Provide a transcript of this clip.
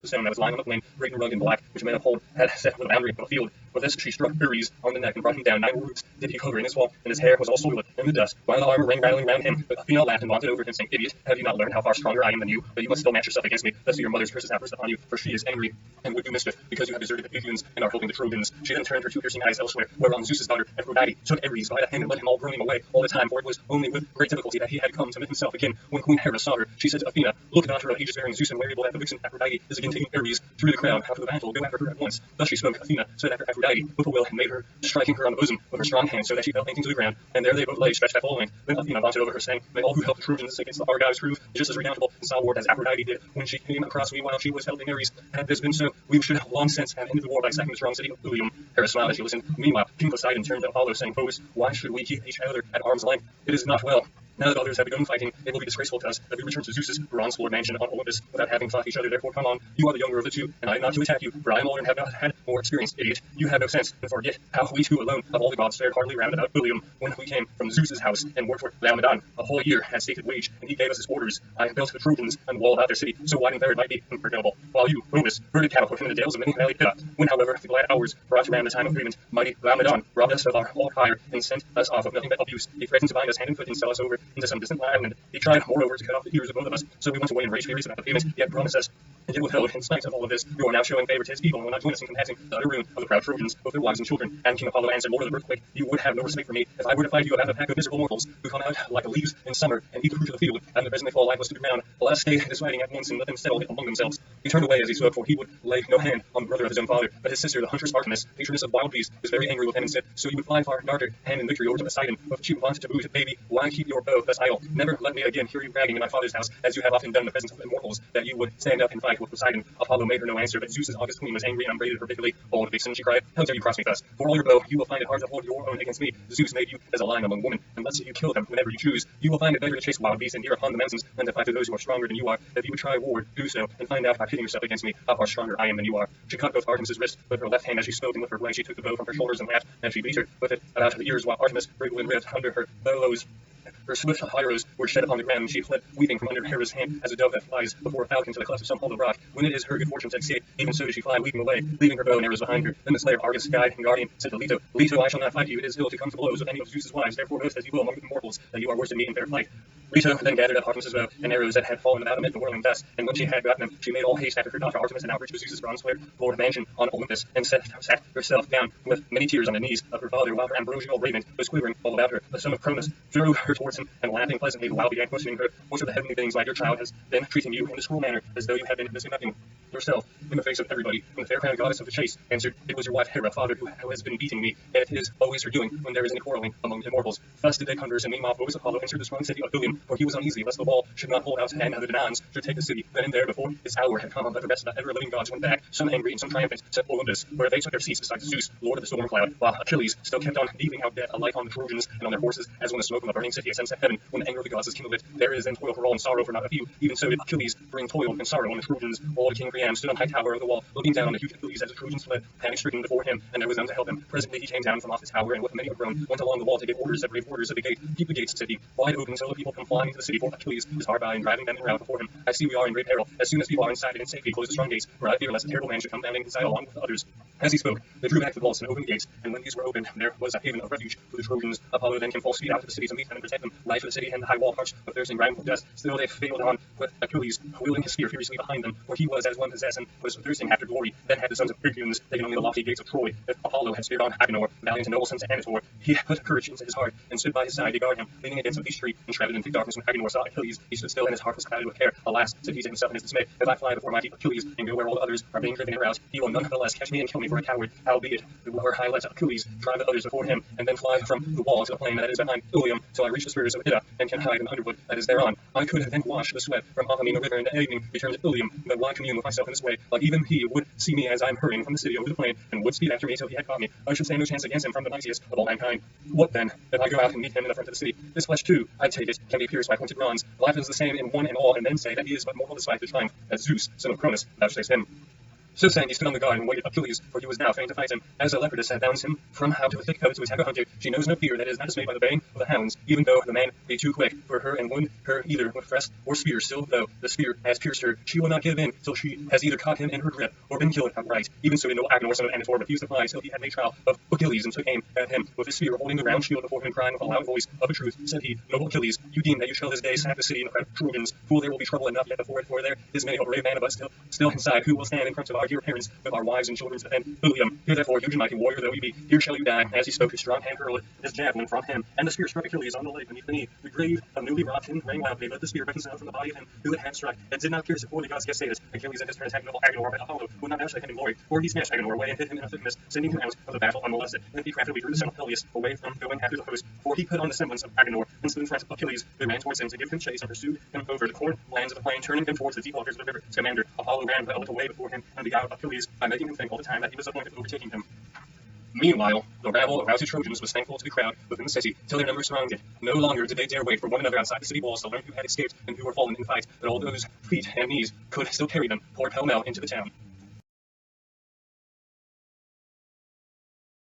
the stone that was lying on the plain, great and rugged and black, which a man of old had set for the boundary of a field. With this she struck Ares on the neck and brought him down. 9 roots did he cover in his fall, and his hair was all soiled in the dust, while the armor rang rattling round him. But Athena laughed and vaunted over him, saying, "Idiot, have you not learned how far stronger I am than you? But you must still match yourself against me, lest your mother's curses outburst upon you, for she is angry and would do mischief, because you have deserted the Ilians and are helping the Trojans." She then turned her 2 piercing eyes elsewhere, whereon Zeus's daughter Aphrodite took Ares by the hand and led him all groaning away all the time, for it was only with great difficulty that he had come to himself again. When Queen Hera saw her, she said to Athena, "Look, daughter of aegis-bearing Zeus and wearable that the vixen Aphrodite is again taking Ares through the crowd. After the battle, go after her at once." Thus she spoke. Athena set after Aphrodite with a will and made her, striking her on the bosom with her strong hand, so that she fell fainting to the ground. And there they both lay, stretched at full length. Then Athena vaunted over her, saying, "May all who helped the Trojans against the Argives prove just as redoubtable and stalwart as Aphrodite did when she came across me while she was helping Ares. Had this been so, we should have long since have ended the war by sacking the strong city of Ilium." Hera smiled as she listened. Meanwhile, King Poseidon turned to Apollo, saying, "Phoebus, why should we keep each other at arm's length? It is not well. Now that others have begun fighting, it will be disgraceful to us that we return to Zeus's bronze-floored mansion on Olympus without having fought each other. Therefore, come on. You are the younger of the two, and I am not to attack you, for I am older and have not had more experience. Idiot, you have no sense, and forget how we two alone of all the gods fared heartily round about Ilium when we came from Zeus's house and worked for Laomedon a whole year at stated wage, and he gave us his orders. I built the Trojans and wall about their city, so wide and fair it might be impregnable, while you, Phoebus, herded cattle for him in the dales of many valleyed Pilla. When, however, the glad hours brought around the time of agreement, mighty Laomedon robbed us of our whole fire and sent us off with nothing but abuse. He threatened to bind us hand and foot and sell us over into some distant land. He tried, moreover, to cut off the ears of both of us, so we went away in rage furious about the payment he had promised us. And yet withheld, in spite of all of this, you are now showing favor to his people, and will not join us in compassing the utter ruin of the proud Trojans, both their wives and children." And King Apollo answered, "Lord of the earthquake, you would have no respect for me if I were to fight you about a pack of miserable mortals who come out like the leaves in summer and eat the fruit of the field, and the presently fall lifeless to the ground. Let us stay this fighting at once and let them settle it among themselves." He turned away as he spoke, for he would lay no hand on the brother of his own father. But his sister, the huntress Artemis, patroness of wild beasts, was very angry with him and said, "So you would fly far, darter, hand in victory over to Poseidon, but she wanted to boot, baby, why keep your bow thus idle? Never let me again hear you bragging in my father's house, as you have often done in the presence of immortals, that you would stand up and fight with Poseidon." Apollo made her no answer, but Zeus's august queen was angry and upbraided her bitterly. "Bold vixen," she cried, "how dare you cross me thus? For all your bow, you will find it hard to hold your own against me. Zeus made you as a lion among women, and lets you kill them whenever you choose. You will find it better to chase wild beasts and deer upon the mountains than to fight with those who are stronger than you are. If you would try war, do so, and find out by pitting yourself against me how far stronger I am than you are." She caught both Artemis's wrists with her left hand as she spoke, and with her right she took the bow from her shoulders and laughed, and she beat her with it about the ears, while Artemis, bravely ripped under her bellows. Her swift arrows were shed upon the ground, and she fled, weeping from under Hera's hand, as a dove that flies before a falcon to the cleft of some hollow rock. When it is her good fortune to escape, even so does she fly, weeping away, leaving her bow and arrows behind her. Then the slayer Argus, guide and guardian, said to Leto, "Leto, I shall not fight you. It is ill to come to blows with any of Zeus's wives. Therefore boast as you will among the mortals that you are worse than me in fair fight." Leto then gathered up Artemis's bow and arrows that had fallen about amid the whirling dust, and when she had gotten them, she made all haste after her daughter Artemis and outreached to Zeus's bronze-floored mansion on Olympus, and sat herself down with many tears on the knees of her father, while her ambrosial raiment was quivering all about her. The son of Cronus drew her towards him, and laughing pleasantly, the while began questioning her. "Which of the heavenly beings, my dear child, has been treating you in this cruel manner, as though you had been missing nothing yourself in the face of everybody?" And the fair-crowned goddess of the chase answered, "It was your wife Hera, father, who has been beating me, and it is always her doing when there is any quarreling among immortals." Thus did they converse, and meanwhile Phoebus Apollo entered the strong city of Ilium, for he was uneasy lest the wall should not hold out, and the Danaans should take the city. Then and there, before its hour had come, but the rest of the ever-living gods went back, some angry and some triumphant, to Olympus, where they took their seats beside Zeus, lord of the storm cloud, while Achilles still kept on dealing out death alike on the Trojans and on their horses, as when the smoke from a burning city ascends to heaven, when the anger of the gods is kindled. There is then toil for all and sorrow for not a few. Even so did Achilles bring toil and sorrow on the Trojans. All the King Priam stood on high tower of the wall, looking down on the huge Achilles as the Trojans fled, panic-stricken before him, and there was none to help him. Presently he came down from off the tower, and with many a groan went along the wall to give orders that brave orders at the gate. "Keep the gates," said he, "wide open, so the people come flying into the city, for Achilles is hard by and driving them in rout before him. I see we are in great peril. As soon as people are inside and in safety, close the strong gates, for I fear lest a terrible man should come bounding inside along with the others." As he spoke, they drew back the bolts and opened the gates, and when these were opened, there was a haven of refuge for the Trojans. Apollo then came full speed out to the city to meet them and protect them. Life of the city and the high wall parched with thirst and grime with dust. Still they failed on, with Achilles wielding his spear furiously behind them, for he was as one possessed and was thirsting after glory. Then had the sons of Pyrrhus taken only the lofty gates of Troy. If Apollo had speared on Agenor, valiant and noble sons of Antor, he put courage into his heart and stood by his side to guard him, leaning against a beech tree, enshrouded in thick darkness. When Agenor saw Achilles, he stood still, and his heart was clouded with care. "Alas," said he to himself in his dismay, "if I fly before mighty Achilles and go where all the others are being driven in rout, he will nonetheless catch me and kill me for a coward. Howbeit, were I let Achilles drive the others before him, and then fly from the wall to the plain that is behind Ilium, till I reach the spurs of Ida, and can hide in the underwood that is thereon, I could then wash the sweat from off me in the river, and the evening return to Ilium. But why commune with myself in this way? Like even he would see me as I am hurrying from the city over the plain, and would speed after me till he had caught me. I should stand no chance against him from the mightiest of all mankind. What then, if I go out and meet him in the front of the city? This flesh too, I take it, can be pierced by pointed bronze. Life is the same in one and all, and then say that he is but mortal despite the triumph that Zeus, son of Cronus, vouchsafes him." So saying, he stood on the guard and waited Achilles, for he was now fain to fight him. As a leopardess had bound him from how to a thick coat to attack a hunter, she knows no fear that is not dismayed by the baying of the hounds, even though the man be too quick for her and wound her either with crest or spear. Still, though the spear has pierced her, she will not give in till she has either caught him in her grip or been killed outright. Even so did noble Agenor, son of Antor, refuse to fly till he had made trial of Achilles, and took aim at him with his spear, holding the round shield before him, crying with a loud voice, "Of a truth," said he, "noble Achilles, you deem that you shall this day sack the city in the crowd of Trojans. Fool, there will be trouble enough yet before it, for there is many a brave man of us still inside, who will stand in front of our dear parents with our wives and children to defend Ilium. Here therefore, huge and mighty warrior though you be, here shall you die." As he spoke, his strong hand hurled his javelin from him, and the spear struck Achilles on the leg beneath the knee. The grave of newly wrought tin rang loudly, but the spear breaking sound from the body of him who it had struck, and did not pierce it, for the gods status. Achilles and his friends had noble Agenor, but Apollo would not vouchsafe him in glory, for he snatched Agenor away and hid him in a thick mist, sending him out of the battle unmolested. And he craftily drew the son of Peleus away from going after the host, for he put on the semblance of Agenor, and stood in front of Achilles. They ran towards him to give him chase, and pursued him over the corn lands of the plain, turning him towards the deep waters of the river. Scamander, Apollo ran but a little way before him, and beguiled Achilles by making him think all the time that he was appointed overtaking him. Meanwhile, the rabble of rousy Trojans was thankful to be crowd within the city till their numbers surrounded it. No longer did they dare wait for one another outside the city walls to learn who had escaped and who were fallen in fight, but all those feet and knees could still carry them, poured pell-mell into the town.